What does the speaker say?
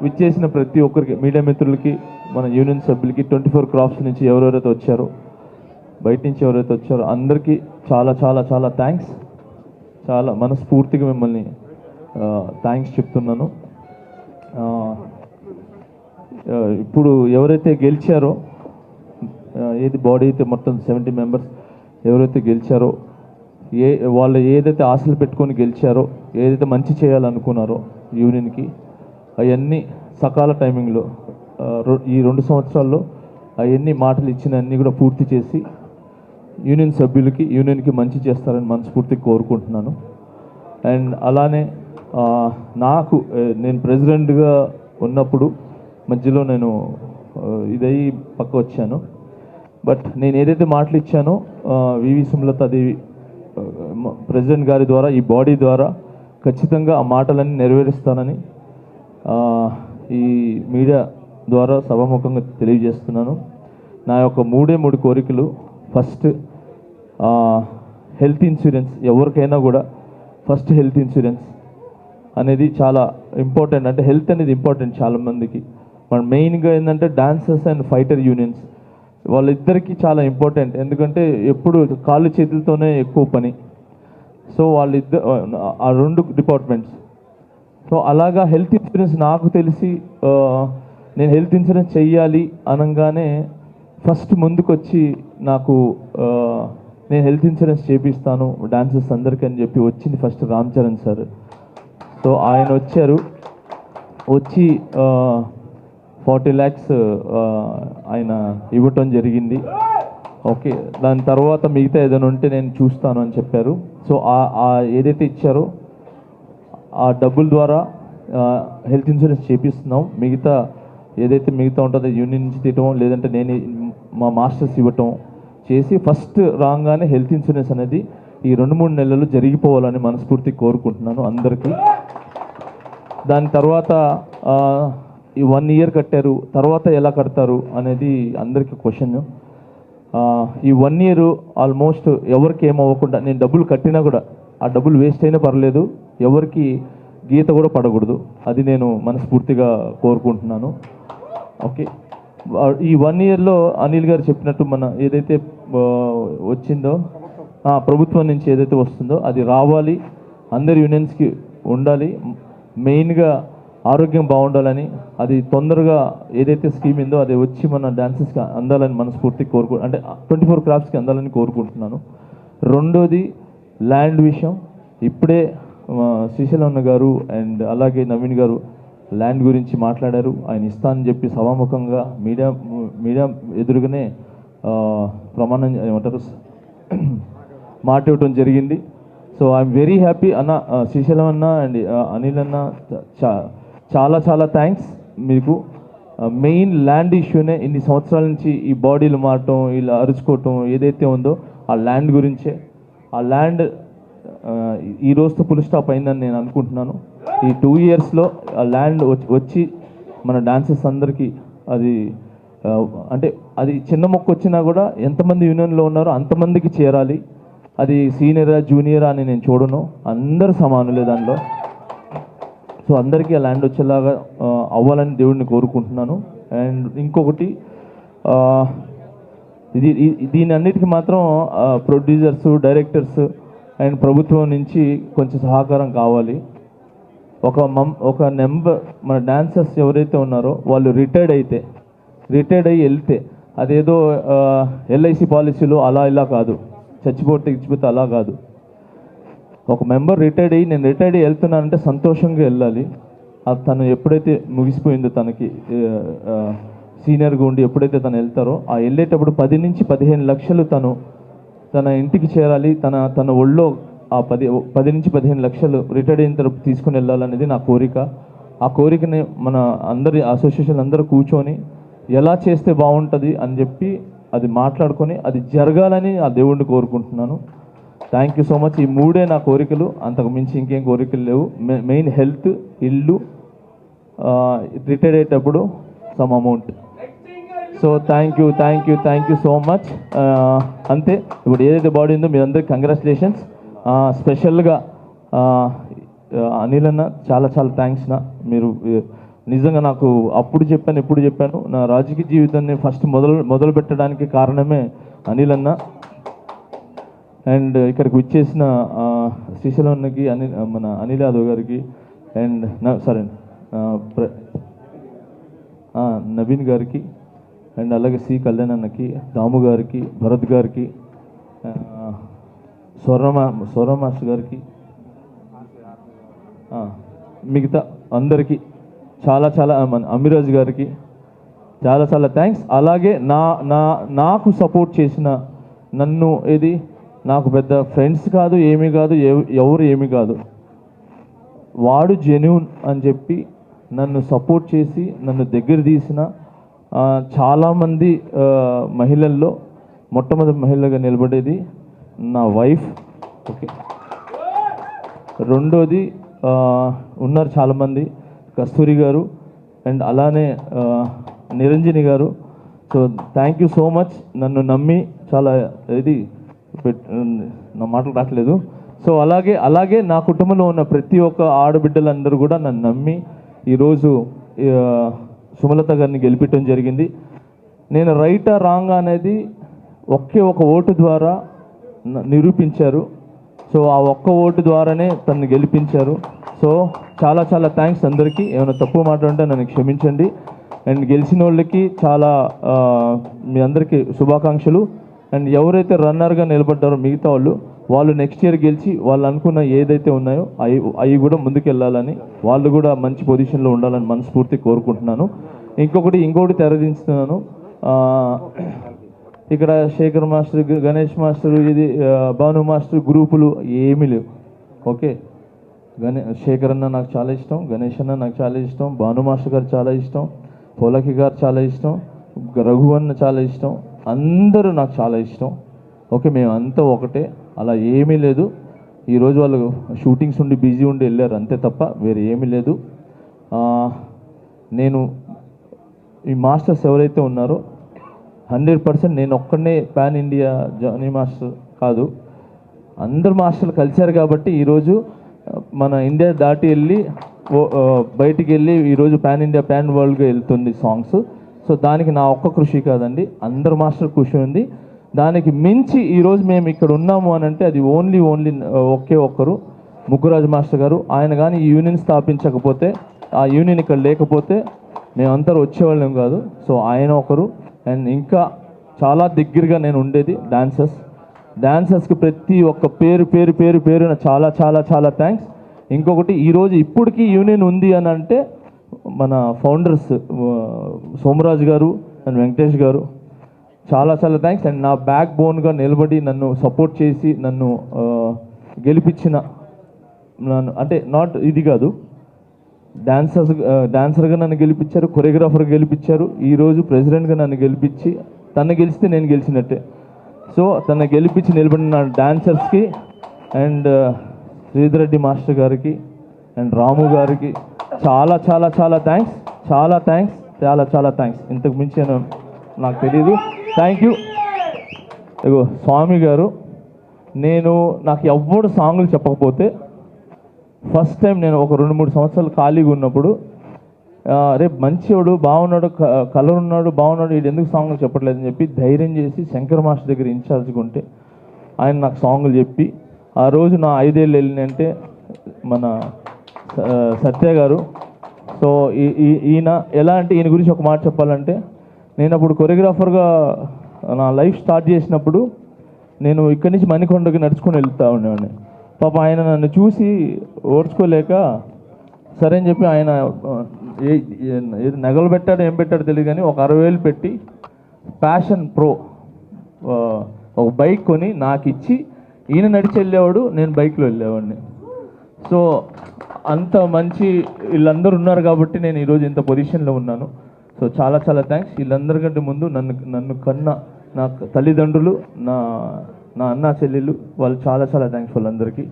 విచ్చేసిన ప్రతి ఒక్కరికి, మీడియా మిత్రులకి, మన యూనియన్ సభ్యులకి, 24 క్రాఫ్ట్స్ నుంచి ఎవరెవరైతే వచ్చారో, బయట నుంచి ఎవరైతే వచ్చారో అందరికీ చాలా చాలా చాలా థ్యాంక్స్. చాలా మనస్ఫూర్తిగా మిమ్మల్ని థ్యాంక్స్ చెప్తున్నాను. ఇప్పుడు ఎవరైతే గెలిచారో, ఏది బాడీ అయితే మొత్తం 70 మెంబర్స్ ఎవరైతే గెలిచారో, వాళ్ళు ఏదైతే ఆశలు పెట్టుకొని గెలిచారో, ఏదైతే మంచి చేయాలనుకున్నారో యూనియన్కి, అవన్నీ సకాల టైమింగ్లో ఈ 2 సంవత్సరాల్లో అవన్నీ మాటలు ఇచ్చిన అన్నీ కూడా పూర్తి చేసి యూనియన్ సభ్యులకి, యూనియన్కి మంచి చేస్తారని మనస్ఫూర్తిగా కోరుకుంటున్నాను. అండ్ అలానే నేను ప్రెసిడెంట్గా ఉన్నప్పుడు మధ్యలో నేను ఇదై పక్క వచ్చాను. బట్ నేను ఏదైతే మాటలు ఇచ్చానో వివి సుమలతాదేవి ప్రెసిడెంట్ గారి ద్వారా, ఈ బాడీ ద్వారా ఖచ్చితంగా ఆ మాటలన్నీ నెరవేరుస్తానని ఈ మీడియా ద్వారా సభాముఖంగా తెలియజేస్తున్నాను. నా యొక్క 3 కోరికలు. First, health insurance. ఎవరికైనా కూడా ఫస్ట్ హెల్త్ ఇన్సూరెన్స్ అనేది చాలా ఇంపార్టెంట్. అంటే హెల్త్ అనేది ఇంపార్టెంట్ చాలామందికి. మన మెయిన్గా ఏంటంటే డాన్సర్స్ అండ్ ఫైటర్ యూనియన్స్ వాళ్ళిద్దరికీ చాలా ఇంపార్టెంట్. ఎందుకంటే ఎప్పుడు కాళ్ళు చేతులతోనే ఎక్కువ పని. సో వాళ్ళిద్దరు ఆ 2 డిపార్ట్మెంట్స్. సో అలాగా హెల్త్ ఇన్సూరెన్స్ నాకు తెలిసి నేను హెల్త్ ఇన్సూరెన్స్ చెయ్యాలి అనగానే ఫస్ట్ ముందుకొచ్చి నాకు నేను హెల్త్ ఇన్సూరెన్స్ చేపిస్తాను డాన్సర్స్ అందరికీ అని చెప్పి వచ్చింది first Ram Charan sir. So ఆయన వచ్చి 40 lakhs ఆయన ఇవ్వటం జరిగింది. ఓకే, దాని తర్వాత మిగతా ఏదైనా ఉంటే నేను చూస్తాను అని చెప్పారు. సో ఏదైతే ఇచ్చారో ఆ డబ్బుల ద్వారా హెల్త్ ఇన్సూరెన్స్ చేపిస్తున్నాం. మిగతా ఉంటుందో యూనియన్ నుంచి తీయటం, లేదంటే నేను మా మాస్టర్స్ ఇవ్వటం చేసి ఫస్ట్ రాగానే హెల్త్ ఇన్సూరెన్స్ అనేది ఈ 2-3 నెలలు జరిగిపోవాలని మనస్ఫూర్తిగా కోరుకుంటున్నాను అందరికీ. దాని తర్వాత ఈ 1 year కట్టారు, తర్వాత ఎలా కడతారు అనేది అందరికీ క్వశ్చన్. ఈ 1 year ఆల్మోస్ట్ ఎవరికి ఏమవ్వకుండా, నేను డబ్బులు కట్టినా కూడా ఆ డబ్బులు వేస్ట్ అయినా పర్లేదు, ఎవరికి గీత కూడా పడకూడదు. అది నేను మనస్ఫూర్తిగా కోరుకుంటున్నాను. ఓకే, ఈ 1 yearలో అనిల్ గారు చెప్పినట్టు మన ఏదైతే వచ్చిందో ప్రభుత్వం నుంచి ఏదైతే వస్తుందో అది రావాలి, అందరి యూనియన్స్కి ఉండాలి. మెయిన్గా ఆరోగ్యం బాగుండాలని, అది తొందరగా ఏదైతే స్కీమ్ ఉందో అది వచ్చి మన డాన్సెస్కి అందాలని మనస్ఫూర్తిగా అంటే 24 క్రాఫ్ట్స్కి అందాలని కోరుకుంటున్నాను. రెండోది ల్యాండ్ విషయం. ఇప్పుడే శ్రీశైలం గారు అండ్ అలాగే నవీన్ గారు ల్యాండ్ గురించి మాట్లాడారు. ఆయన ఇస్తానని చెప్పి సభాముఖంగా మీడియా ఎదురుగానే ప్రమాణం ఏమంటారు మాట ఇవ్వటం జరిగింది. సో ఐఎమ్ వెరీ హ్యాపీ అన్న, శ్రీశైలం అన్న అండ్ అనిల్ అన్న, చాలా చాలా థ్యాంక్స్ మీకు. మెయిన్ ల్యాండ్ ఇష్యూనే ఇన్ని సంవత్సరాల నుంచి ఈ బాడీలు మారటం, ఇలా అరుచుకోవటం ఏదైతే ఉందో ఆ ల్యాండ్ గురించే. ఆ ల్యాండ్ ఈ రోజుతో ఫుల్ స్టాప్ అయిందని నేను అనుకుంటున్నాను. ఈ 2 yearsలో ఆ ల్యాండ్ వచ్చి మన డాన్సర్స్ అందరికీ అది చిన్న మొక్క వచ్చినా కూడా ఎంతమంది యూనియన్లో ఉన్నారో అంతమందికి చేరాలి. అది సీనియరా జూనియరా అని నేను చూడను, అందరు సమానులే దానిలో. సో అందరికీ ఆ ల్యాండ్ వచ్చేలాగా అవ్వాలని దేవుడిని కోరుకుంటున్నాను. అండ్ ఇంకొకటి, దీని అన్నిటికీ మాత్రం ప్రొడ్యూసర్స్, డైరెక్టర్స్ అండ్ ప్రభుత్వం నుంచి కొంచెం సహకారం కావాలి. ఒక నెంబర్ మన డాన్సర్స్ ఎవరైతే ఉన్నారో వాళ్ళు రిటైర్డ్ అయ్యి వెళ్తే అదేదో ఎల్ఐసి పాలసీలో అలా ఇలా కాదు, చచ్చిపోతే అలా కాదు. ఒక మెంబర్ నేను రిటైర్డ్ అయ్యి వెళ్తున్నానంటే సంతోషంగా వెళ్ళాలి. తను ఎప్పుడైతే ముగిసిపోయిందో, తనకి సీనియర్గా ఉండి ఎప్పుడైతే తను వెళ్తారో ఆ వెళ్ళేటప్పుడు 10 నుంచి 15 లక్షలు తన ఇంటికి చేరాలి. తన ఒళ్ళో ఆ 10 నుంచి 15 లక్షలు రిటైర్డ్ అయిన తర్వాత తీసుకుని వెళ్ళాలనేది నా కోరిక. ఆ కోరికని మన అందరి అసోసియేషన్ అందరూ కూర్చొని ఎలా చేస్తే బాగుంటుంది అని చెప్పి అది మాట్లాడుకొని అది జరగాలని ఆ దేవుడిని కోరుకుంటున్నాను. Thank you so much. ఈ 3 నా కోరికలు, అంతకు మించి ఇంకేం కోరికలు లేవు. మెయిన్ హెల్త్, ఇల్లు, రిటైర్డ్ అయ్యేటప్పుడు some amount. So thank you so much. అంతే. ఇప్పుడు ఏదైతే బాడీ ఉందో మీ అందరికి కంగ్రాచులేషన్స్. స్పెషల్గా అనిల్ అన్న చాలా చాలా థ్యాంక్స్ నా. మీరు నిజంగా నాకు అప్పుడు చెప్పాను, ఎప్పుడు చెప్పాను, నా రాజకీయ జీవితాన్ని ఫస్ట్ మొదలు పెట్టడానికి కారణమే అనిల్ అన్న. అండ్ ఇక్కడికి వచ్చేసిన శ్రీశైలంకి మన అనిల్ యాదవ్ గారికి అండ్ నవీన్ గారికి అండ్ అలాగే సి కళ్యాణ్ అన్నకి, దాము గారికి, భరత్ గారికి, స్వర్ణ మాస్టర్ గారికి, మిగతా అందరికీ చాలా చాలా మన అమిరాజ్ గారికి చాలా చాలా థ్యాంక్స్. అలాగే నాకు సపోర్ట్ చేసిన నన్ను నాకు పెద్ద ఫ్రెండ్స్ కాదు, ఏమీ కాదు, ఎవరు ఏమీ కాదు, వాడు జెన్యూన్ అని చెప్పి నన్ను సపోర్ట్ చేసి నన్ను దగ్గర తీసిన చాలామంది మహిళల్లో మొట్టమొదటి మహిళగా నిలబడేది నా వైఫ్. ఓకే, రెండోది ఉన్నారు చాలామంది, కస్తూరి గారు అండ్ అలానే నిరంజని గారు. So thank you so much, నన్ను నమ్మి చాలా నా మాటలు రావట్లేదు. సో అలాగే నా కుటుంబంలో ఉన్న ప్రతి ఒక్క ఆడబిడ్డలందరూ కూడా నన్ను నమ్మి ఈరోజు సుమలత గారిని గెలిపించడం జరిగింది. నేను రైటా రాంగ్ అనేది ఒకే ఒక ఓటు ద్వారా నిరూపించారు. సో ఆ ఒక్క ఓటు ద్వారానే తనని గెలిపించారు. సో చాలా చాలా థ్యాంక్స్ అందరికీ. ఏమైనా తప్పు మాట్లాడుంటే నన్ను క్షమించండి. అండ్ గెలిచిన వాళ్ళకి చాలా మీ అందరికీ శుభాకాంక్షలు. అండ్ ఎవరైతే రన్నర్గా నిలబడ్డారో మిగతా వాళ్ళు నెక్స్ట్ ఇయర్ గెలిచి వాళ్ళు అనుకున్న ఏదైతే ఉన్నాయో అవి కూడా ముందుకెళ్ళాలని, వాళ్ళు కూడా మంచి పొజిషన్లో ఉండాలని మనస్ఫూర్తి కోరుకుంటున్నాను. ఇంకొకటి తెరదించుతున్నాను. ఇక్కడ Shekhar master, Ganesh master, Bhanu master గ్రూపులు ఏమీ లేవు. ఓకే, శేఖర్ అన్న నాకు చాలా ఇష్టం, గణేష్ అన్న నాకు చాలా ఇష్టం, భాను మాస్టర్ గారు చాలా ఇష్టం, పోలకి గారు చాలా ఇష్టం, రఘు అన్న చాలా ఇష్టం, అందరూ నాకు చాలా ఇష్టం. ఓకే, మేము అంతా ఒకటే, అలా ఏమీ లేదు. ఈరోజు వాళ్ళు షూటింగ్స్ ఉండి బిజీ ఉండి వెళ్ళారు అంతే తప్ప వేరే ఏమీ లేదు. నేను ఈ మాస్టర్స్ ఎవరైతే ఉన్నారో 100% నేను ఒక్కడనే పాన్ ఇండియా జానీ మాస్టర్ కాదు, అందరు మాస్టర్లు కలిశారు కాబట్టి ఈరోజు మన ఇండియా దాటి వెళ్ళి బయటికి వెళ్ళి ఈరోజు పాన్ ఇండియా పాన్ వరల్డ్గా వెళ్తుంది సాంగ్స్. సో దానికి నా ఒక్క కృషి కాదండి, అందరు మాస్టర్ కృషి ఉంది. దానికి మించి ఈరోజు మేము ఇక్కడ ఉన్నాము అని అంటే అది ఓన్లీ ఒకే ఒక్కరు, ముగ్గురాజు మాస్టర్ గారు. ఆయన కానీ ఈ యూనియన్ స్థాపించకపోతే, ఆ యూనియన్ ఇక్కడ లేకపోతే మేమందరూ వచ్చేవాళ్ళం కాదు. సో ఆయన ఒకరు. అండ్ ఇంకా చాలా దగ్గరగా నేను ఉండేది డాన్సర్స్కి ప్రతి ఒక్క పేరున చాలా చాలా చాలా థ్యాంక్స్. ఇంకొకటి ఈరోజు ఇప్పటికీ యూనియన్ ఉంది అని అంటే మన ఫౌండర్స్ సోమరాజు గారు అండ్ వెంకటేష్ గారు చాలా చాలా థ్యాంక్స్. అండ్ నా బ్యాక్ బోన్గా నిలబడి నన్ను సపోర్ట్ చేసి నన్ను గెలిపించిన అంటే నాట్ ఇది కాదు, డాన్సర్గా నన్ను గెలిపించారు, కొరియోగ్రాఫర్గా గెలిపించారు, ఈరోజు ప్రెసిడెంట్గా నన్ను గెలిపించి తను గెలిస్తే నేను గెలిచినట్టే. సో తను గెలిపించి నిలబడిన డాన్సర్స్కి అండ్ శ్రీధర్ రెడ్డి మాస్టర్ గారికి అండ్ రాము గారికి చాలా చాలా చాలా థ్యాంక్స్, చాలా థ్యాంక్స్, చాలా చాలా థ్యాంక్స్. ఇంతకు మించి నాకు తెలియదు. Thank you. ఇగో స్వామి గారు, నాకు ఎవ్వడు సాంగులు చెప్పకపోతే ఫస్ట్ టైం నేను ఒక 2-3 సంవత్సరాలు ఖాళీగా ఉన్నప్పుడు రేపు మంచివాడు బాగున్నాడు, కలర్ ఉన్నాడు, బాగున్నాడు, వీడు ఎందుకు సాంగులు చెప్పట్లేదని చెప్పి ధైర్యం చేసి శంకర్ మాస్టర్ దగ్గర ఇన్ఛార్జ్గా ఉంటే ఆయన నాకు సాంగులు చెప్పి ఆ రోజు నా 5 ఏళ్ళు వెళ్ళినంటే మన సత్య గారు. సో ఈయన ఎలా అంటే, ఈయన గురించి ఒక మాట చెప్పాలంటే, నేను అప్పుడు కొరియోగ్రాఫర్గా నా లైఫ్ స్టార్ట్ చేసినప్పుడు నేను ఇక్కడి నుంచి మణికొండకి నడుచుకొని వెళ్తూ ఉండేవాడిని. పాప ఆయన నన్ను చూసి ఓర్చుకోలేక సరే అని చెప్పి ఆయన ఏది నగలు పెట్టాడో ఏం పెట్టాడో తెలియదు కానీ ఒక 60,000 పెట్టి ప్యాషన్ ప్రో ఒక బైక్ కొని నాకు ఇచ్చి ఈయన నడిచి వెళ్ళేవాడు, నేను బైక్లో వెళ్ళేవాడిని. సో అంత మంచి వీళ్ళందరూ ఉన్నారు కాబట్టి నేను ఈరోజు ఇంత పొజిషన్లో ఉన్నాను. సో చాలా చాలా థ్యాంక్స్. వీళ్ళందరికంటే ముందు నన్ను కన్న నా తల్లిదండ్రులు, నా అన్న చెల్లెళ్ళు, వాళ్ళు చాలా చాలా థ్యాంక్స్ వాళ్ళందరికీ.